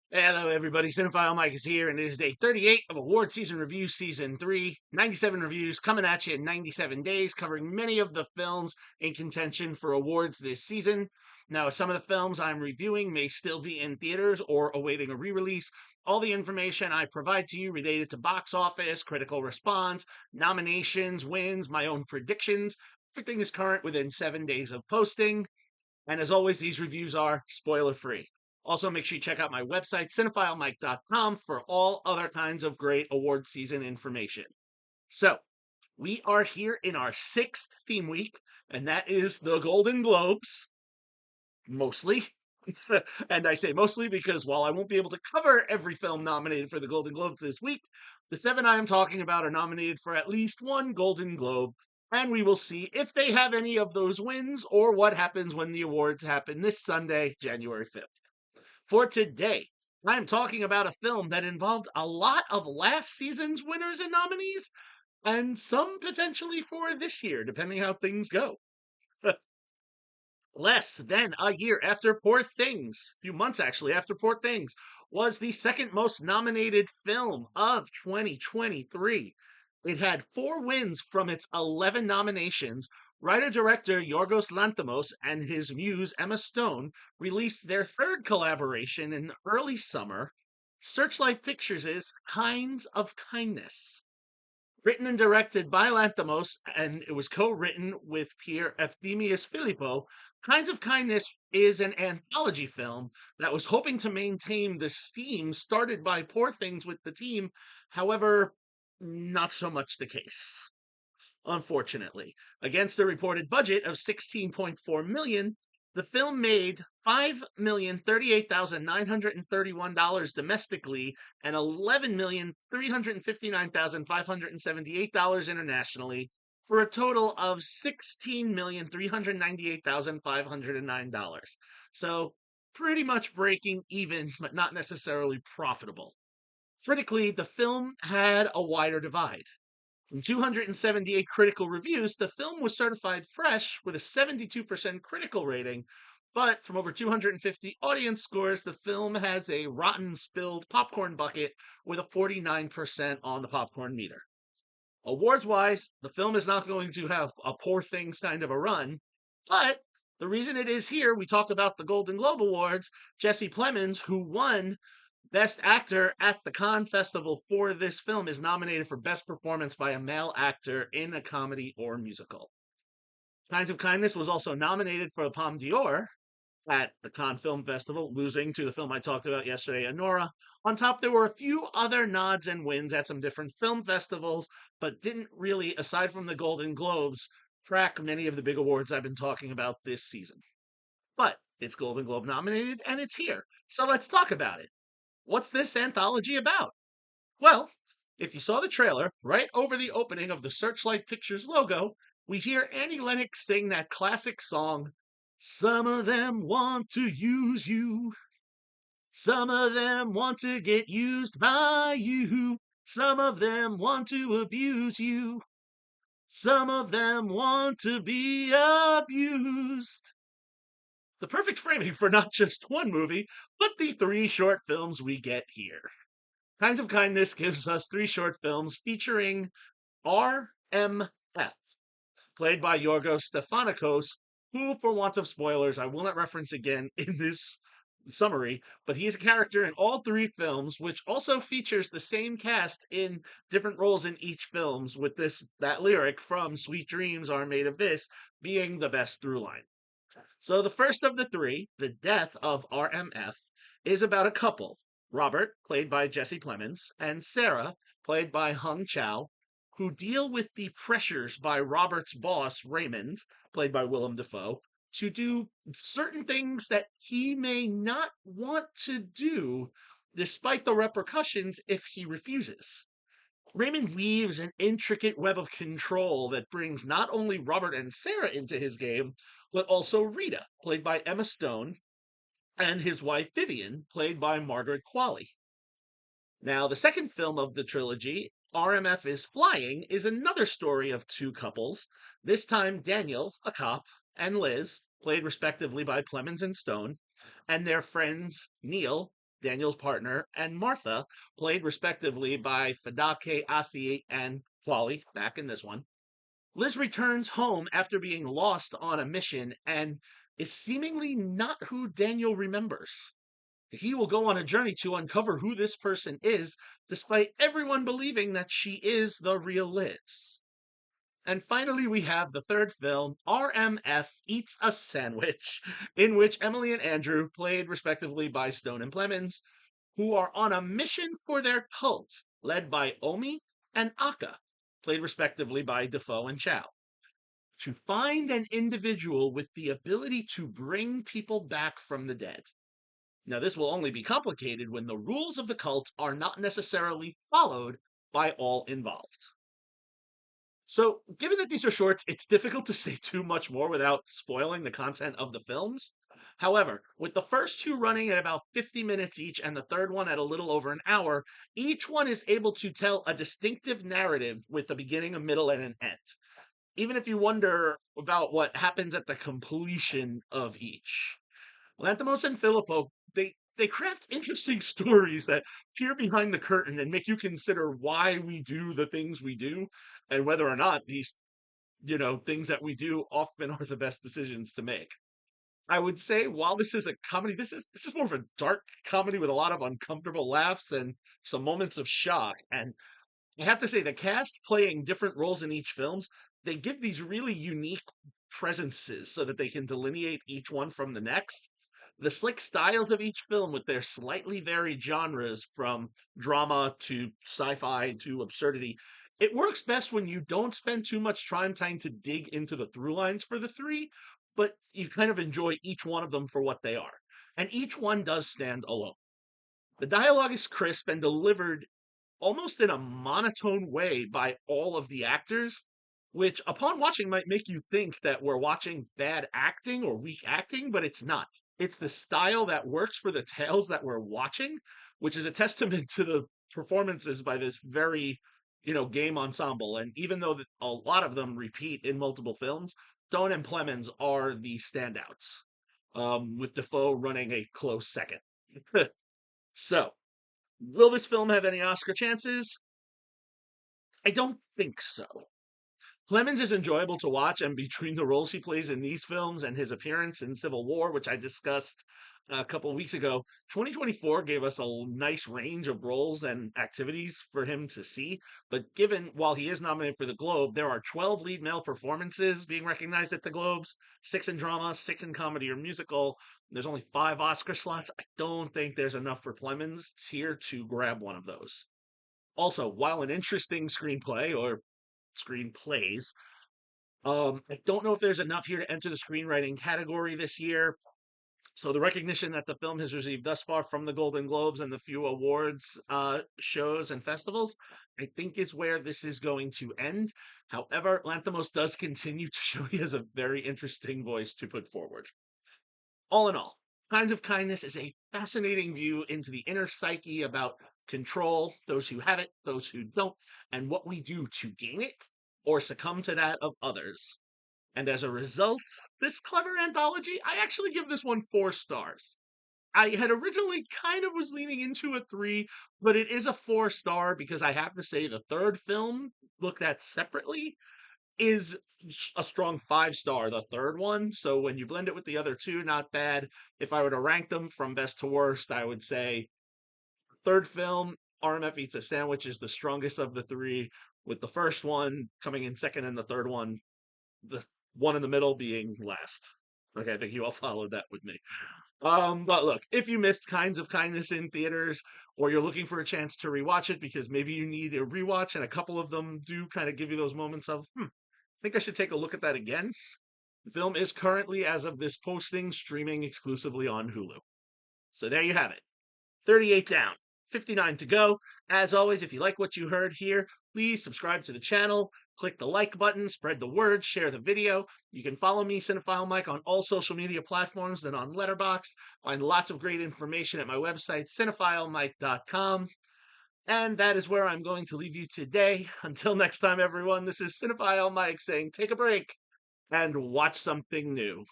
Hello, everybody. Cinephile Mike is here, and it is day 38 of Award Season Review Season 3. 97 reviews coming at you in 97 days, covering many of the films in contention for awards this season. Now, some of the films I'm reviewing may still be in theaters or awaiting a re release. All the information I provide to you related to box office, critical response, nominations, wins, my own predictions, everything is current within 7 days of posting. And as always, these reviews are spoiler free. Also, make sure you check out my website, cinephilemike.com, for all other kinds of great award season information. So, we are here in our sixth theme week, and that is the Golden Globes, mostly. And I say mostly because while I won't be able to cover every film nominated for the Golden Globes this week, the seven I am talking about are nominated for at least one Golden Globe, and we will see if they have any of those wins or what happens when the awards happen this Sunday, January 5th. For today, I'm talking about a film that involved a lot of last season's winners and nominees, and some potentially for this year, depending how things go. Less than a year after Poor Things, a few months actually after Poor Things, was the second most nominated film of 2023. It had 4 wins from its 11 nominations. Writer-director Yorgos Lanthimos and his muse Emma Stone released their third collaboration in early summer, Searchlight Pictures' Kinds of Kindness. Written and directed by Lanthimos, and it was co-written with Pierre Efthymios Philippou. Kinds of Kindness is an anthology film that was hoping to maintain the steam started by Poor Things with the team. However, not so much the case. Unfortunately, against a reported budget of 16.4 million, the film made $5,038,931 domestically and $11,359,578 internationally, for a total of $16,398,509. So, pretty much breaking even, but not necessarily profitable. Critically, the film had a wider divide. From 278 critical reviews, the film was certified fresh with a 72% critical rating, but from over 250 audience scores, the film has a rotten spilled popcorn bucket with a 49% on the popcorn meter. Awards wise, the film is not going to have a Poor Things kind of a run, but the reason it is here, we talk about the Golden Globe Awards. Jesse Plemons, who won Best Actor at the Cannes Festival for this film, is nominated for Best Performance by a Male Actor in a Comedy or Musical. Kinds of Kindness was also nominated for the Palme d'Or at the Cannes Film Festival, losing to the film I talked about yesterday, Anora. On top, there were a few other nods and wins at some different film festivals, but didn't really, aside from the Golden Globes, crack many of the big awards I've been talking about this season. But it's Golden Globe nominated, and it's here. So let's talk about it. What's this anthology about? Well, if you saw the trailer, right over the opening of the Searchlight Pictures logo, we hear Annie Lennox sing that classic song, "Some of them want to use you. Some of them want to get used by you. Some of them want to abuse you. Some of them want to be abused." The perfect framing for not just one movie, but the 3 short films we get here. Kinds of Kindness gives us 3 short films featuring RMF, played by Yorgos Stephanakos, who, for want of spoilers, I will not reference again in this summary, but he is a character in all 3 films, which also features the same cast in different roles in each films, with that lyric from Sweet Dreams Are Made of This being the best through line. So the first of the 3, The Death of RMF, is about a couple, Robert, played by Jesse Plemons, and Sarah, played by Hung Chow, who deal with the pressures by Robert's boss, Raymond, played by Willem Dafoe, to do certain things that he may not want to do, despite the repercussions if he refuses. Raymond weaves an intricate web of control that brings not only Robert and Sarah into his game, but also Rita, played by Emma Stone, and his wife Vivian, played by Margaret Qualley. Now, the second film of the trilogy, RMF is Flying, is another story of 2 couples, this time Daniel, a cop, and Liz, played respectively by Plemons and Stone, and their friends Neil, Daniel's partner, and Martha, played respectively by Fadake Athi and Quali, back in this one. Liz returns home after being lost on a mission and is seemingly not who Daniel remembers. He will go on a journey to uncover who this person is, despite everyone believing that she is the real Liz. And finally, we have the third film, RMF Eats a Sandwich, in which Emily and Andrew, played respectively by Stone and Plemons, who are on a mission for their cult, led by Omi and Akka, played respectively by Defoe and Chow, to find an individual with the ability to bring people back from the dead. Now, this will only be complicated when the rules of the cult are not necessarily followed by all involved. So, given that these are shorts, it's difficult to say too much more without spoiling the content of the films. However, with the first two running at about 50 minutes each and the third one at a little over an hour, each one is able to tell a distinctive narrative with a beginning, a middle, and an end. Even if you wonder about what happens at the completion of each. Lanthimos and Filippo, they craft interesting stories that peer behind the curtain and make you consider why we do the things we do and whether or not these, things that we do often are the best decisions to make. I would say while this is a comedy, this is more of a dark comedy with a lot of uncomfortable laughs and some moments of shock. And I have to say, the cast playing different roles in each films, they give these really unique presences so that they can delineate each one from the next. The slick styles of each film with their slightly varied genres from drama to sci-fi to absurdity. It works best when you don't spend too much time trying to dig into the through lines for the three, but you kind of enjoy each one of them for what they are. And each one does stand alone. The dialogue is crisp and delivered almost in a monotone way by all of the actors, which upon watching might make you think that we're watching bad acting or weak acting, but it's not. It's the style that works for the tales that we're watching, which is a testament to the performances by this very, game ensemble. And even though a lot of them repeat in multiple films, Stone and Plemons are the standouts, with Defoe running a close second. So, will this film have any Oscar chances? I don't think so. Clemens is enjoyable to watch, and between the roles he plays in these films and his appearance in Civil War, which I discussed a couple of weeks ago, 2024 gave us a nice range of roles and activities for him to see. But given, while he is nominated for the Globe, there are 12 lead male performances being recognized at the Globes, 6 in drama, 6 in comedy or musical. There's only 5 Oscar slots. I don't think there's enough for Clemens here to grab one of those. Also, while an interesting screenplay or screenplays, I don't know if there's enough here to enter the screenwriting category this year. So the recognition that the film has received thus far from the Golden Globes and the few awards shows and festivals, I think is where this is going to end. However, Lanthimos does continue to show he has a very interesting voice to put forward. All in all, Kinds of Kindness is a fascinating view into the inner psyche about control, those who have it, those who don't, and what we do to gain it or succumb to that of others. And as a result, this clever anthology, I actually give this one 4 stars. I had originally kind of was leaning into a 3, but it is a 4 star because I have to say the third film, looked at separately, is a strong 5 star, the third one. So when you blend it with the other two, not bad. If I were to rank them from best to worst, I would say third film, RMF Eats a Sandwich is the strongest of the three, with the first one coming in second and the third one, the one in the middle being last. Okay, I think you all followed that with me. But look, if you missed Kinds of Kindness in theaters, or you're looking for a chance to rewatch it because maybe you need a rewatch, and a couple of them do kind of give you those moments of, I think I should take a look at that again. The film is currently, as of this posting, streaming exclusively on Hulu. So there you have it. 38 down, 59 to go. As always, if you like what you heard here, please subscribe to the channel, click the like button, spread the word, share the video. You can follow me, Cinephile Mike, on all social media platforms and on Letterboxd. Find lots of great information at my website, cinephilemike.com. And that is where I'm going to leave you today. Until next time, everyone, this is Cinephile Mike saying take a break and watch something new.